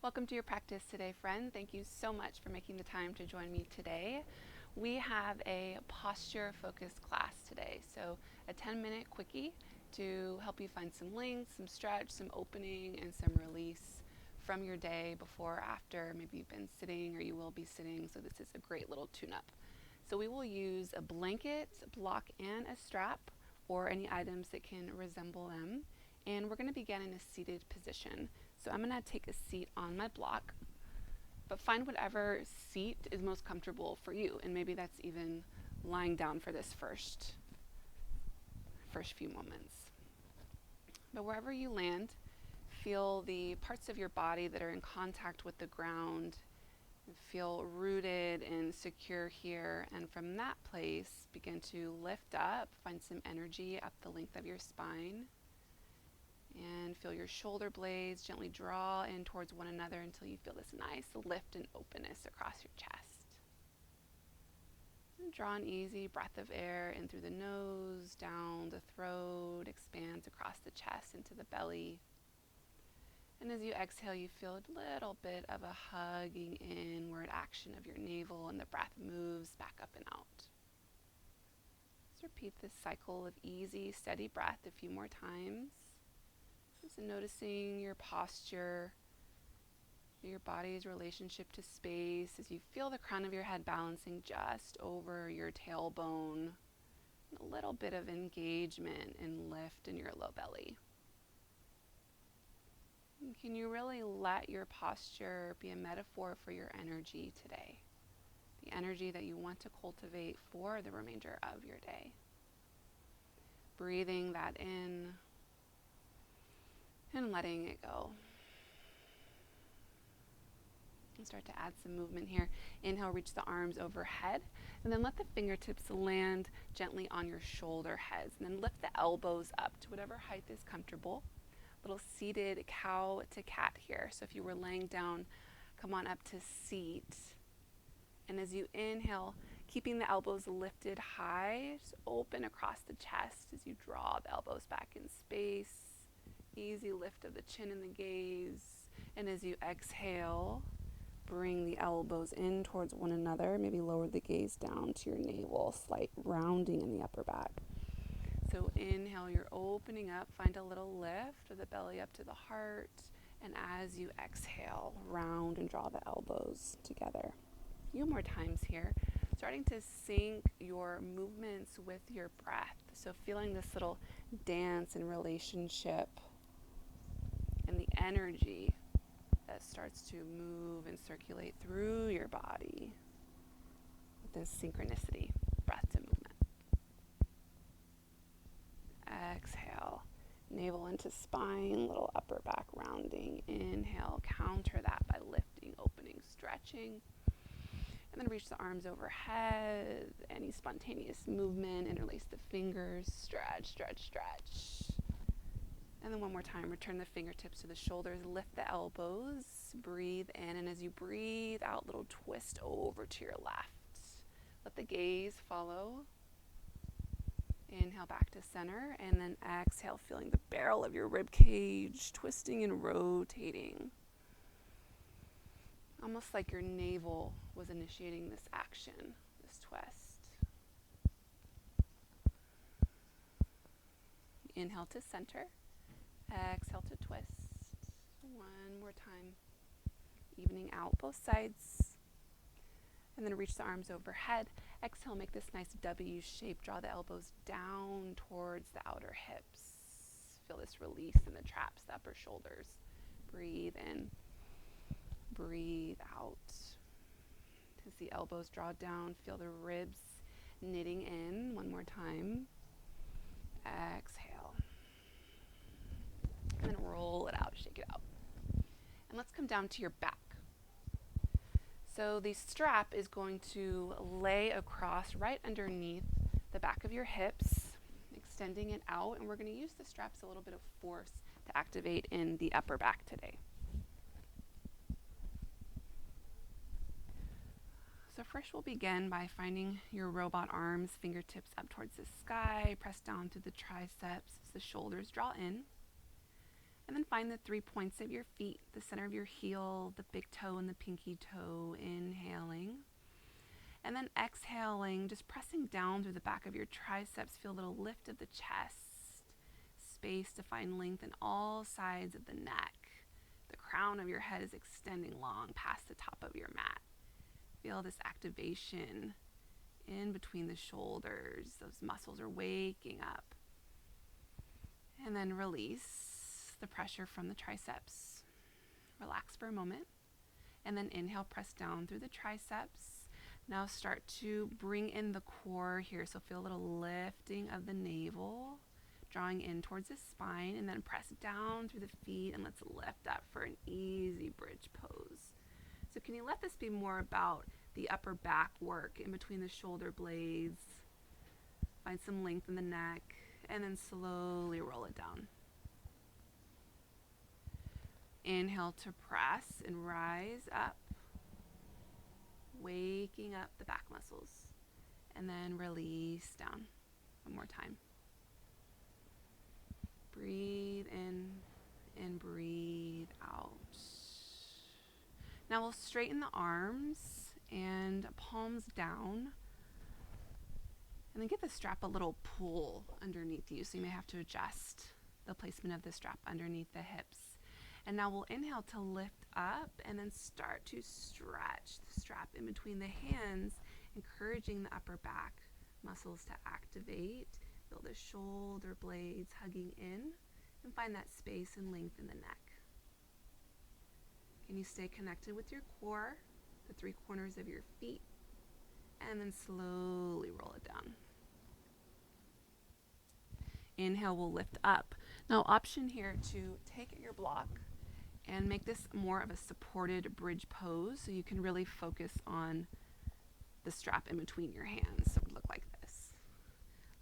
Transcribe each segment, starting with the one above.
Welcome to your practice today, friend. Thank you so much for making the time to join me today. We have a posture-focused class today, so a 10-minute quickie to help you find some length, some stretch, some opening, and some release from your day before or after. Maybe you've been sitting or you will be sitting, so this is a great little tune-up. So we will use a blanket, block, and a strap, or any items that can resemble them. And we're going to begin in a seated position. So I'm going to take a seat on my block, but find whatever seat is most comfortable for you. And maybe that's even lying down for this first few moments. But wherever you land, feel the parts of your body that are in contact with the ground. Feel rooted and secure here. And from that place, begin to lift up, find some energy up the length of your spine. And feel your shoulder blades gently draw in towards one another until you feel this nice lift and openness across your chest. And draw an easy breath of air in through the nose, down the throat, expands across the chest into the belly. And as you exhale, you feel a little bit of a hugging inward action of your navel, and the breath moves back up and out. Let's repeat this cycle of easy, steady breath a few more times. Just noticing your posture, your body's relationship to space as you feel the crown of your head balancing just over your tailbone. A little bit of engagement and lift in your low belly. And can you really let your posture be a metaphor for your energy today? The energy that you want to cultivate for the remainder of your day. Breathing that in and letting it go. And start to add some movement here. Inhale, reach the arms overhead, and then let the fingertips land gently on your shoulder heads, and then lift the elbows up to whatever height is comfortable. Little seated cow to cat here. So if you were laying down, come on up to seat. And as you inhale, keeping the elbows lifted high, just open across the chest as you draw the elbows back in space. Easy lift of the chin and the gaze. And as you exhale, bring the elbows in towards one another. Maybe lower the gaze down to your navel, slight rounding in the upper back. So inhale, you're opening up. Find a little lift of the belly up to the heart. And as you exhale, round and draw the elbows together. A few more times here. Starting to sync your movements with your breath. So feeling this little dance and relationship and the energy that starts to move and circulate through your body with this synchronicity, breath to movement. Exhale, navel into spine, little upper back rounding. Inhale, counter that by lifting, opening, stretching. And then reach the arms overhead, any spontaneous movement, interlace the fingers, stretch, stretch, stretch. And then one more time, return the fingertips to the shoulders, lift the elbows, breathe in, and as you breathe out, little twist over to your left. Let the gaze follow. Inhale back to center, and then exhale, feeling the barrel of your rib cage twisting and rotating. Almost like your navel was initiating this action, this twist. Inhale to center. Exhale to twist. One more time. Evening out both sides. And then reach the arms overhead. Exhale, make this nice W shape. Draw the elbows down towards the outer hips. Feel this release in the traps, the upper shoulders. Breathe in. Breathe out. As the elbows draw down, feel the ribs knitting in. One more time. Exhale. And then roll it out, shake it out. And let's come down to your back. So the strap is going to lay across right underneath the back of your hips, extending it out. And we're going to use the straps a little bit of force to activate in the upper back today. So first we'll begin by finding your robot arms, fingertips up towards the sky, press down through the triceps as the shoulders draw in. And then find the 3 points of your feet, the center of your heel, the big toe, and the pinky toe. Inhaling. And then exhaling, just pressing down through the back of your triceps. Feel a little lift of the chest. Space to find length in all sides of the neck. The crown of your head is extending long past the top of your mat. Feel this activation in between the shoulders. Those muscles are waking up. And then release the pressure from the triceps. Relax for a moment. And then inhale, press down through the triceps. Now start to bring in the core here. So feel a little lifting of the navel, drawing in towards the spine, and then press down through the feet, and let's lift up for an easy bridge pose. So can you let this be more about the upper back work in between the shoulder blades? Find some length in the neck, and then slowly roll it down. Inhale to press and rise up, waking up the back muscles, and then release down. One more time. Breathe in and breathe out. Now we'll straighten the arms and palms down, and then give the strap a little pull underneath you, so you may have to adjust the placement of the strap underneath the hips. And now we'll inhale to lift up and then start to stretch the strap in between the hands, encouraging the upper back muscles to activate. Feel the shoulder blades hugging in and find that space and length in the neck. Can you stay connected with your core, the 3 corners of your feet, and then slowly roll it down. Inhale, we'll lift up. Now, option here to take your block and make this more of a supported bridge pose, so you can really focus on the strap in between your hands. So it would look like this.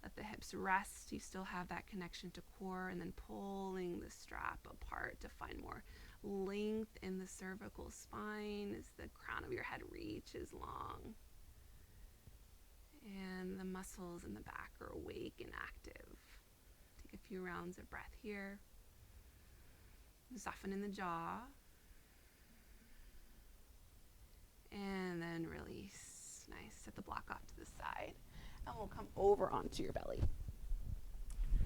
Let the hips rest. You still have that connection to core, and then pulling the strap apart to find more length in the cervical spine as the crown of your head reaches long. And the muscles in the back are awake and active. Take a few rounds of breath here. Soften in the jaw. And then release. Nice. Set the block off to the side. And we'll come over onto your belly.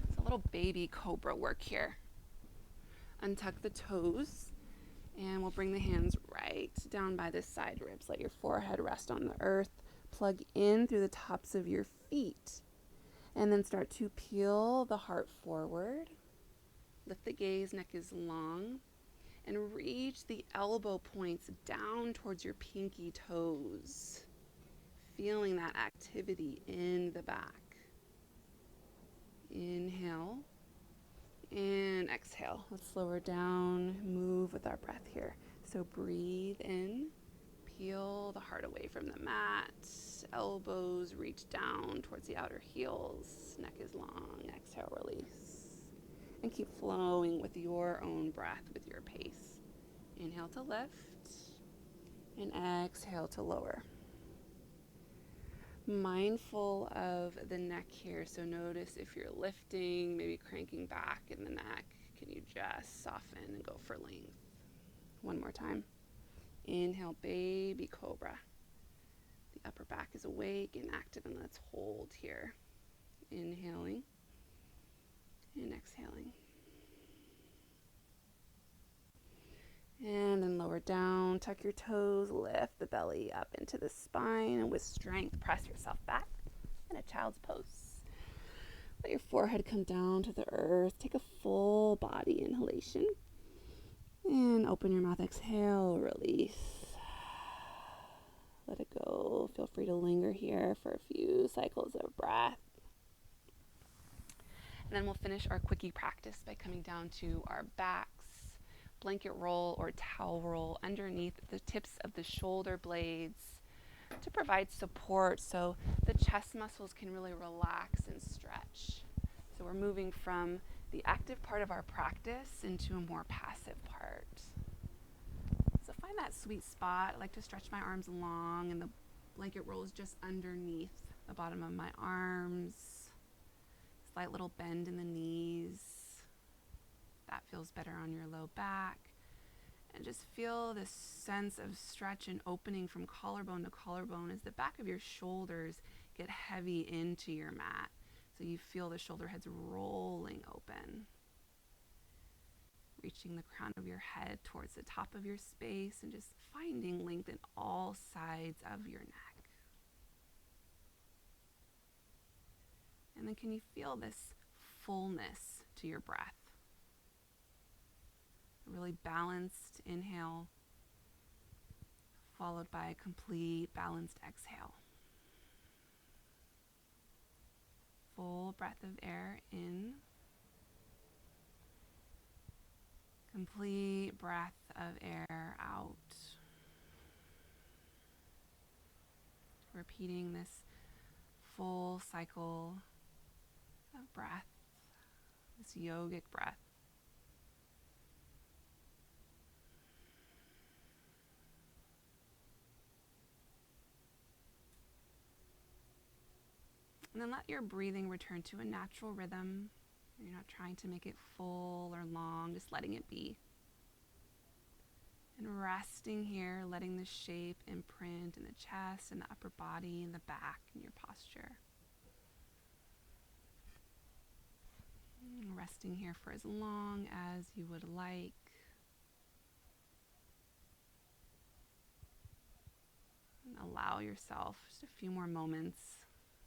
It's a little baby cobra work here. Untuck the toes. And we'll bring the hands right down by the side ribs. Let your forehead rest on the earth. Plug in through the tops of your feet. And then start to peel the heart forward. Lift the gaze, neck is long, and reach the elbow points down towards your pinky toes. Feeling that activity in the back. Inhale and exhale. Let's slow her down, move with our breath here. So breathe in, peel the heart away from the mat, elbows reach down towards the outer heels, neck is long, exhale, release. And keep flowing with your own breath, with your pace. Inhale to lift, and exhale to lower. Mindful of the neck here, so notice if you're lifting, maybe cranking back in the neck, can you just soften and go for length? One more time. Inhale, baby cobra. The upper back is awake and active, and let's hold here. Inhaling and exhaling. And then lower down, tuck your toes, lift the belly up into the spine, and with strength, press yourself back in a child's pose. Let your forehead come down to the earth. Take a full body inhalation. And open your mouth, exhale, release. Let it go. Feel free to linger here for a few cycles of breath. And then we'll finish our quickie practice by coming down to our backs, blanket roll or towel roll underneath the tips of the shoulder blades to provide support so the chest muscles can really relax and stretch. So we're moving from the active part of our practice into a more passive part. So find that sweet spot. I like to stretch my arms long, and the blanket roll is just underneath the bottom of my arms. Slight little bend in the knees. that feels better on your low back. And just feel this sense of stretch and opening from collarbone to collarbone as the back of your shoulders get heavy into your mat. So you feel the shoulder heads rolling open. Reaching the crown of your head towards the top of your space and just finding length in all sides of your neck. And then can you feel this fullness to your breath? A really balanced inhale, followed by a complete balanced exhale. Full breath of air in. Complete breath of air out. Repeating this full cycle of breath, this yogic breath. And then let your breathing return to a natural rhythm. You're not trying to make it full or long, just letting it be. And resting here, letting the shape imprint in the chest and the upper body and the back in your posture. And resting here for as long as you would like. And allow yourself just a few more moments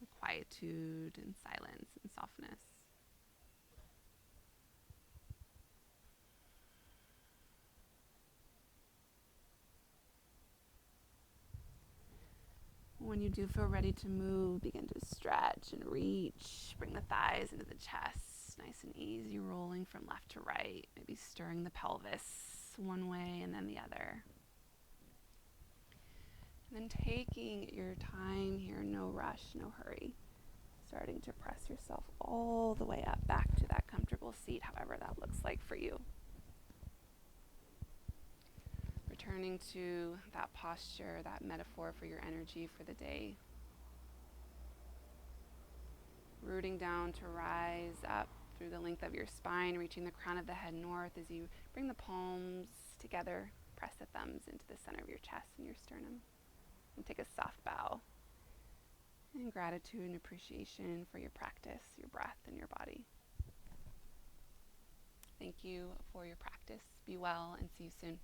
of quietude and silence and softness. When you do feel ready to move, begin to stretch and reach. Bring the thighs into the chest, nice and easy, rolling from left to right, maybe stirring the pelvis one way and then the other. And then taking your time here, no rush, no hurry. Starting to press yourself all the way up back to that comfortable seat, however that looks like for you. Returning to that posture, that metaphor for your energy for the day. Rooting down to rise up through the length of your spine, reaching the crown of the head north as you bring the palms together, press the thumbs into the center of your chest and your sternum. And take a soft bow. And gratitude and appreciation for your practice, your breath, and your body. Thank you for your practice. Be well and see you soon.